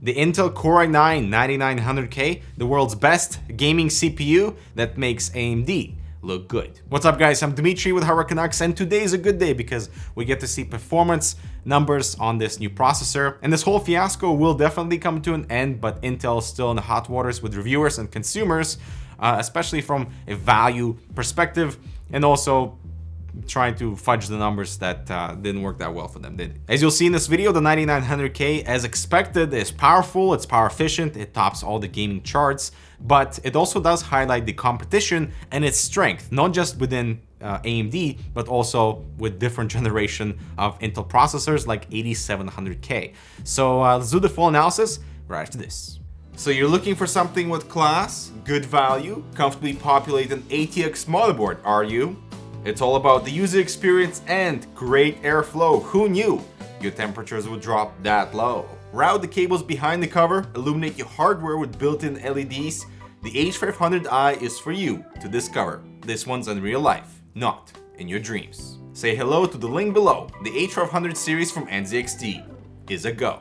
the Intel Core i9 9900K, the world's best gaming CPU that makes AMD look good. What's up guys, I'm Dimitri with Hardware Canucks, and today is a good day because we get to see performance numbers on this new processor. And this whole fiasco will definitely come to an end, but Intel is still in the hot waters with reviewers and consumers, especially from a value perspective, and also trying to fudge the numbers that didn't work that well for them, did it? As you'll see in this video, the 9900K, as expected, is powerful, it's power efficient, it tops all the gaming charts, but it also does highlight the competition and its strength, not just within AMD, but also with different generation of Intel processors like 8700K. So let's do the full analysis right after this. So you're looking for something with class, good value, comfortably populate an ATX motherboard, are you? It's all about the user experience and great airflow. Who knew your temperatures would drop that low? Route the cables behind the cover, illuminate your hardware with built-in LEDs. The H500i is for you to discover. This one's in real life, not in your dreams. Say hello to the link below. The H500 series from NZXT is a go.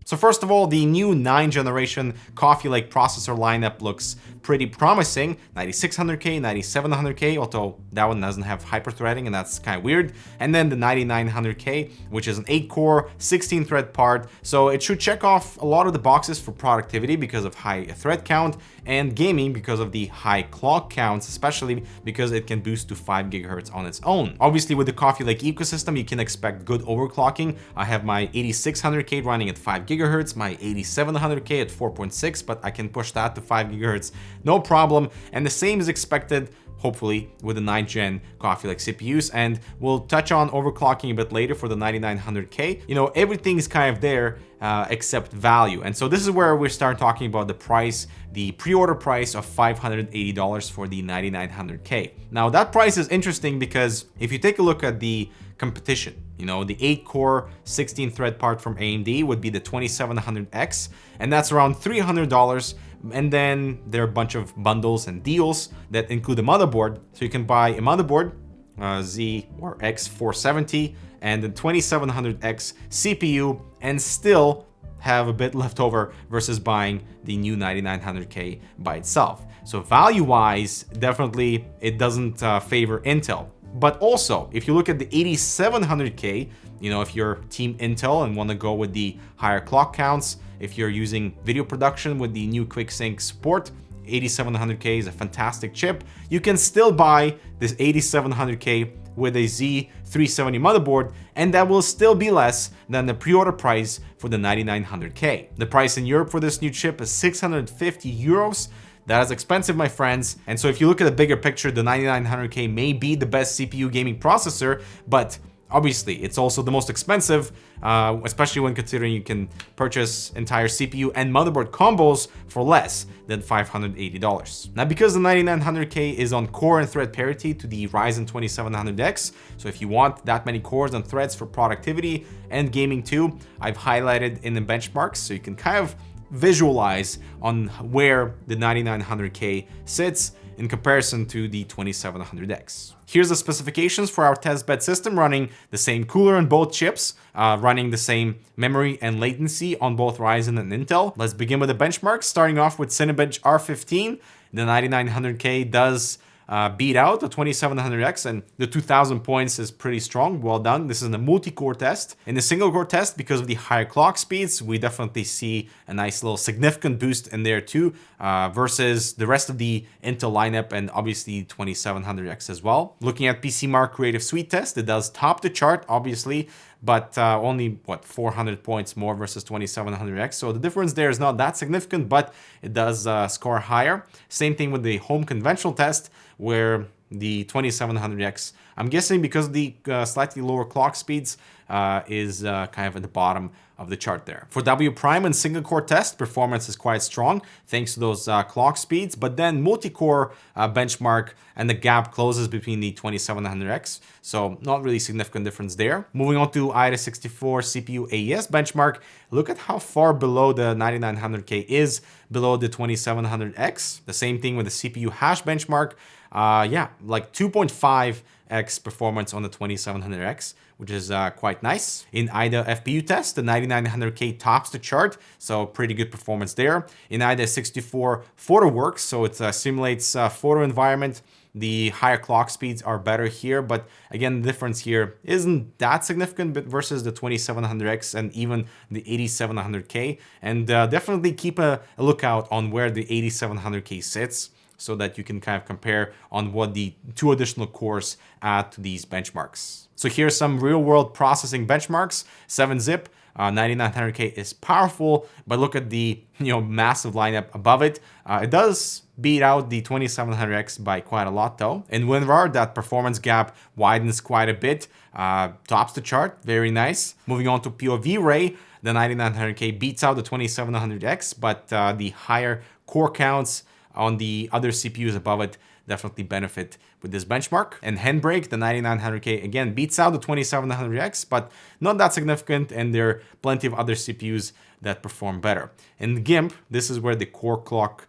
So first of all, the new 9th generation Coffee Lake processor lineup looks pretty promising. 9600K, 9700K, although that one doesn't have hyper-threading and that's kind of weird. And then the 9900K, which is an 8-core, 16-thread part. So it should check off a lot of the boxes for productivity because of high thread count, and gaming because of the high clock counts, especially because it can boost to 5 GHz on its own. Obviously, with the Coffee Lake ecosystem, you can expect good overclocking. I have my 8600K running at 5 GHz, my 8700K at 4.6, but I can push that to 5 GHz, no problem. And the same is expected, hopefully, with the 9th gen Coffee Lake CPUs, and we'll touch on overclocking a bit later for the 9900K. You know, everything's kind of there except value. And so this is where we start talking about the price, the pre-order price of $580 for the 9900K. Now that price is interesting because if you take a look at the competition, you know, the 8-core 16-thread part from AMD would be the 2700X, and that's around $300. And then there are a bunch of bundles and deals that include a motherboard. So you can buy a motherboard, Z or X470, and the 2700X CPU, and still have a bit left over versus buying the new 9900K by itself. So value-wise, definitely it doesn't favor Intel. But also, if you look at the 8700K, you know, if you're Team Intel and want to go with the higher clock counts, if you're using video production with the new QuickSync support, 8700K is a fantastic chip. You can still buy this 8700K with a Z370 motherboard, and that will still be less than the pre-order price for the 9900K. The price in Europe for this new chip is 650 euros. That is expensive, my friends. And so if you look at the bigger picture, the 9900K may be the best CPU gaming processor, but obviously it's also the most expensive, especially when considering you can purchase entire CPU and motherboard combos for less than $580. Now, because the 9900K is on core and thread parity to the Ryzen 2700X, so if you want that many cores and threads for productivity and gaming too, I've highlighted in the benchmarks so you can kind of visualize on where the 9900K sits in comparison to the 2700X. Here's the specifications for our testbed system running the same cooler on both chips, running the same memory and latency on both Ryzen and Intel. Let's begin with the benchmarks, starting off with Cinebench R15. The 9900K does beat out the 2700X, and the 2000 points is pretty strong. Well done. This is a multi-core test. In the single core test, because of the higher clock speeds, we definitely see a nice little significant boost in there too, versus the rest of the Intel lineup and obviously 2700X as well. Looking at PCMark Creative Suite test, it does top the chart, obviously, but only, 400 points more versus 2700X. So the difference there is not that significant, but it does score higher. Same thing with the home conventional test, where the 2700X, I'm guessing because of the slightly lower clock speeds, is kind of at the bottom of the chart there. For W Prime and single core test, performance is quite strong thanks to those clock speeds, but then multi-core benchmark and the gap closes between the 2700X, so not really significant difference there. Moving on to AIDA64 CPU AES benchmark, look at how far below the 9900K is below the 2700X. The same thing with the CPU hash benchmark. Yeah, like 2.5 x performance on the 2700X, which is quite nice. In IDA FPU test, the 9900K tops the chart, so pretty good performance there. In IDA 64 photo works, so it simulates photo environment. The higher clock speeds are better here, but again, the difference here isn't that significant versus the 2700X and even the 8700K. And definitely keep a lookout on where the 8700K sits, so that you can kind of compare on what the 2 additional cores add to these benchmarks. So here's some real-world processing benchmarks. 7-zip, 9900K is powerful, but look at the massive lineup above it. It does beat out the 2700X by quite a lot though. In WinRAR, that performance gap widens quite a bit, tops the chart, very nice. Moving on to POV Ray, the 9900K beats out the 2700X, but the higher core counts on the other CPUs above it definitely benefit with this benchmark. And Handbrake, the 9900K, again beats out the 2700X, but not that significant, and there are plenty of other CPUs that perform better. In GIMP, this is where the core clock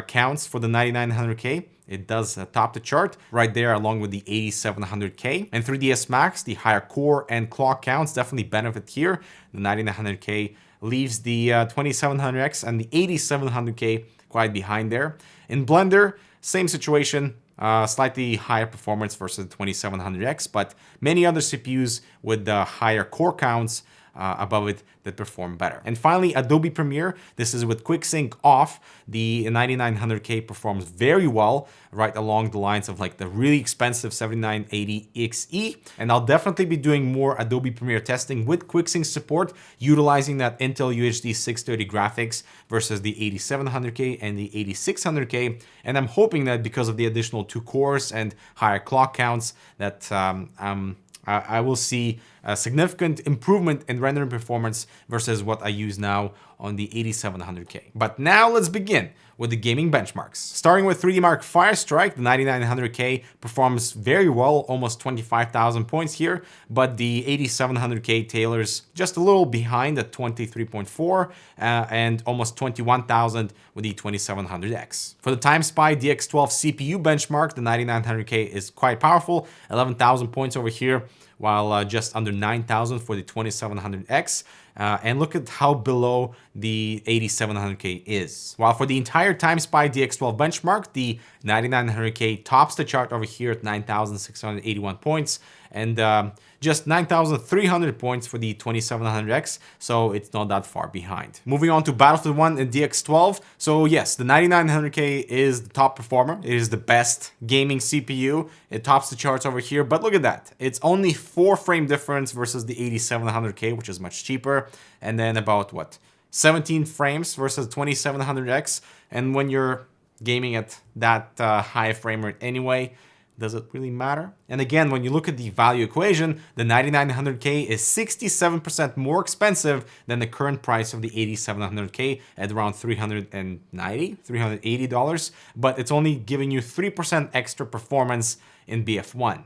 counts for the 9900K. It does top the chart right there along with the 8700K. And 3ds Max, the higher core and clock counts definitely benefit here. The 9900K leaves the 2700X and the 8700K quite behind there. In Blender, same situation, slightly higher performance versus the 2700X, but many other CPUs with the higher core counts above it that perform better. And finally, Adobe Premiere. This is with QuickSync off. The 9900K performs very well, right along the lines of like the really expensive 7980XE. And I'll definitely be doing more Adobe Premiere testing with QuickSync support, utilizing that Intel UHD 630 graphics versus the 8700K and the 8600K. And I'm hoping that because of the additional 2 cores and higher clock counts, that I will see a significant improvement in rendering performance versus what I use now on the 8700K. But now let's begin with the gaming benchmarks. Starting with 3D Mark Firestrike, the 9900K performs very well, almost 25,000 points here, but the 8700K tailors just a little behind at 23.4 and almost 21,000 with the 2700X. For the TimeSpy DX12 CPU benchmark, the 9900K is quite powerful, 11,000 points over here, while just under 9,000 for the 2700X. And look at how below the 8700K is. While for the entire TimeSpy DX12 benchmark, the 9900K tops the chart over here at 9,681 points, and just 9,300 points for the 2700X, so it's not that far behind. Moving on to Battlefield 1 and DX12. So yes, the 9900K is the top performer. It is the best gaming CPU. It tops the charts over here, but look at that. It's only 4 frame difference versus the 8700K, which is much cheaper, and then about, what, 17 frames versus 2700X, and when you're gaming at that high frame rate anyway, does it really matter? And again, when you look at the value equation, the 9900K is 67% more expensive than the current price of the 8700K at around $380, but it's only giving you 3% extra performance in BF1.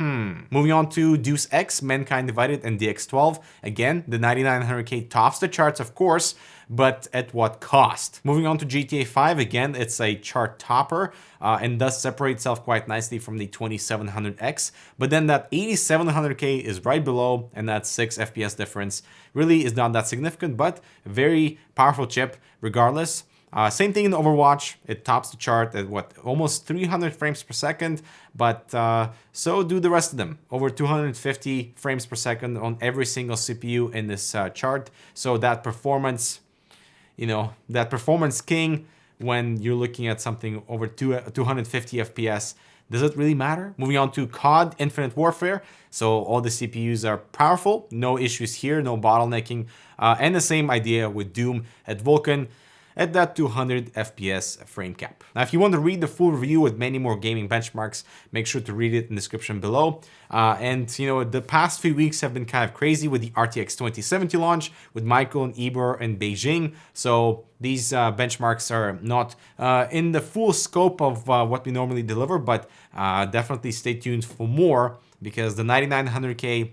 Moving on to Deus Ex, Mankind Divided, and DX12. Again, the 9900K tops the charts, of course, but at what cost? Moving on to GTA 5, again, it's a chart topper and does separate itself quite nicely from the 2700X. But then that 8700K is right below, and that 6 FPS difference really is not that significant, but a very powerful chip regardless. Same thing in Overwatch, it tops the chart at what, almost 300 frames per second, but so do the rest of them, over 250 frames per second on every single CPU in this chart. So that performance, that performance king when you're looking at something over 250 FPS, does it really matter? Moving on to COD Infinite Warfare. So all the CPUs are powerful, no issues here, no bottlenecking, and the same idea with Doom at Vulkan, at that 200 FPS frame cap. Now, if you want to read the full review with many more gaming benchmarks, make sure to read it in the description below. And the past few weeks have been kind of crazy with the RTX 2070 launch, with Michael and Eber and Beijing. So these benchmarks are not in the full scope of what we normally deliver, but definitely stay tuned for more, because the 9900K,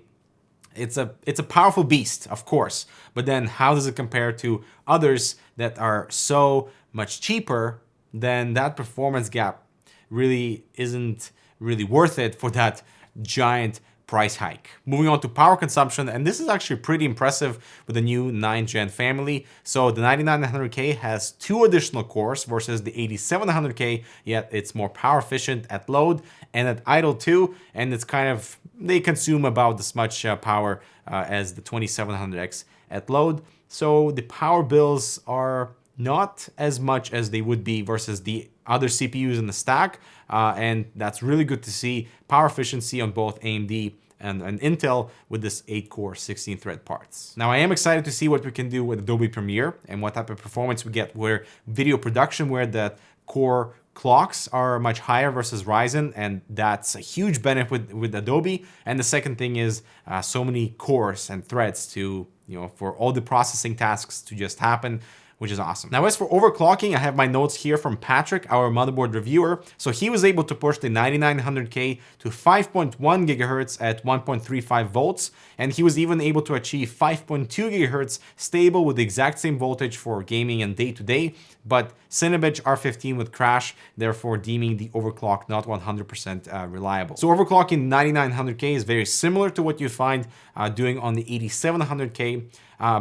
it's a powerful beast, of course, but then how does it compare to others that are so much cheaper? Then that performance gap really isn't really worth it for that giant price hike. Moving on to power consumption, and this is actually pretty impressive with the new 9th gen family. So the 9900K has 2 additional cores versus the 8700K, yet it's more power efficient at load and at idle too, and it's kind of, they consume about as much power as the 2700X at load. So the power bills are not as much as they would be versus the other CPUs in the stack, and that's really good to see. Power efficiency on both AMD and Intel with this 8-core 16-thread parts. Now I am excited to see what we can do with Adobe Premiere and what type of performance we get where video production, where the core clocks are much higher versus Ryzen, and that's a huge benefit with Adobe. And the second thing is so many cores and threads to, for all the processing tasks to just happen, which is awesome. Now, as for overclocking, I have my notes here from Patrick, our motherboard reviewer. So he was able to push the 9900K to 5.1 gigahertz at 1.35 volts, and he was even able to achieve 5.2 gigahertz stable with the exact same voltage for gaming and day-to-day, but Cinebench R15 would crash, therefore deeming the overclock not 100% reliable. So overclocking 9900K is very similar to what you find doing on the 8700K,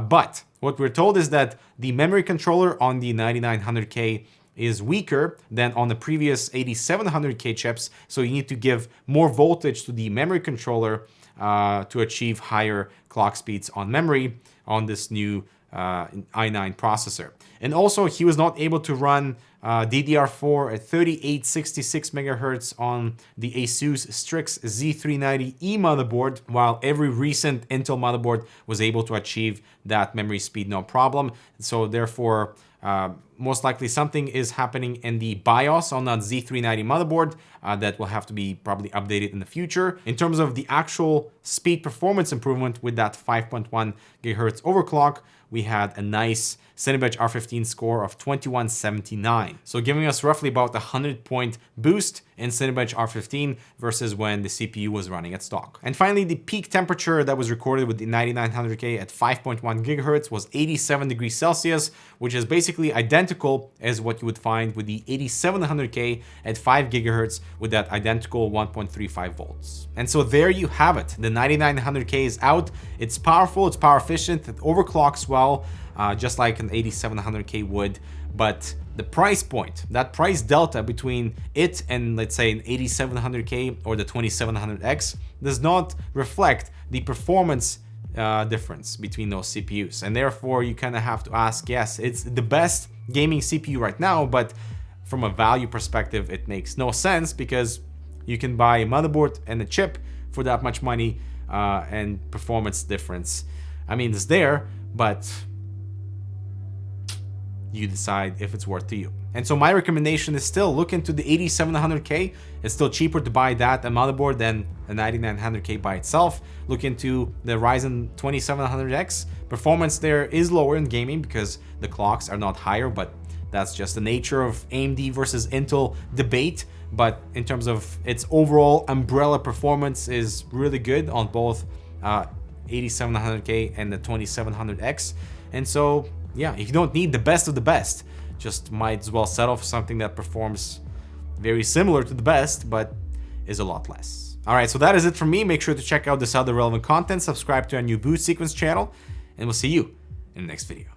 but what we're told is that the memory controller on the 9900K is weaker than on the previous 8700K chips, so you need to give more voltage to the memory controller to achieve higher clock speeds on memory on this new i9 processor. And also, he was not able to run DDR4 at 3866 MHz on the Asus Strix Z390E motherboard, while every recent Intel motherboard was able to achieve that memory speed no problem. So therefore, most likely something is happening in the BIOS on that Z390 motherboard that will have to be probably updated in the future. In terms of the actual speed performance improvement with that 5.1 gigahertz overclock, we had a nice Cinebench R15 score of 2179. So giving us roughly about a 100-point boost in Cinebench R15 versus when the CPU was running at stock. And finally, the peak temperature that was recorded with the 9900K at 5.1 gigahertz was 87 degrees Celsius, which is basically identical as what you would find with the 8700K at 5 gigahertz with that identical 1.35 volts. And so there you have it. The 9900K is out. It's powerful, it's power efficient, it overclocks well, just like an 8700K would, but the price point, that price delta between it and let's say an 8700K or the 2700X does not reflect the performance difference between those CPUs. And therefore you kind of have to ask, yes, it's the best gaming CPU right now, but from a value perspective, it makes no sense because you can buy a motherboard and a chip for that much money, and performance difference, I mean, it's there, but you decide if it's worth to you. And so my recommendation is still look into the 8700K. It's still cheaper to buy that a motherboard than a 9900K by itself. Look into the Ryzen 2700X. Performance there is lower in gaming because the clocks are not higher, but that's just the nature of AMD versus Intel debate. But in terms of its overall umbrella performance is really good on both 8700K and the 2700X. And so yeah, if you don't need the best of the best, just might as well settle for something that performs very similar to the best, but is a lot less. All right, so that is it from me. Make sure to check out this other relevant content, subscribe to our new Boot Sequence channel, and we'll see you in the next video.